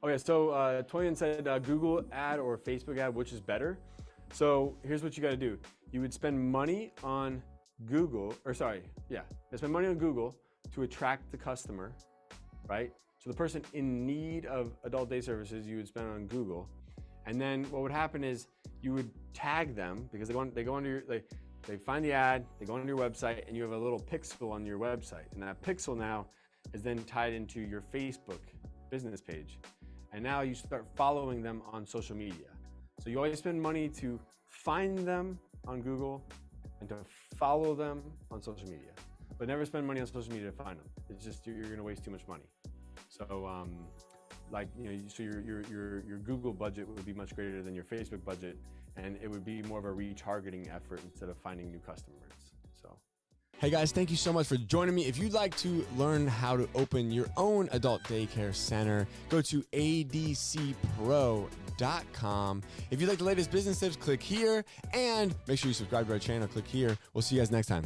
Okay, so Toyin said Google ad or Facebook ad, which is better? So here's what you got to do. You would spend money on Google, spend money on Google to attract the customer, right? So the person in need of adult day services, you would spend on Google. And then what would happen is you would tag them because they go under they find the ad, they go onto your website, and you have a little pixel on your website. And that pixel now is then tied into your Facebook business page. And now you start following them on social media. So you always spend money to find them on Google and to follow them on social media, but never spend money on social media to find them. It's just, you're gonna waste too much money. So so your Google budget would be much greater than your Facebook budget, and it would be more of a retargeting effort instead of finding new customers. So. Hey guys, thank you so much for joining me. If you'd like to learn how to open your own adult daycare center, go to adcpro.com. If you'd like the latest business tips, click here, and make sure you subscribe to our channel. Click here. We'll see you guys next time.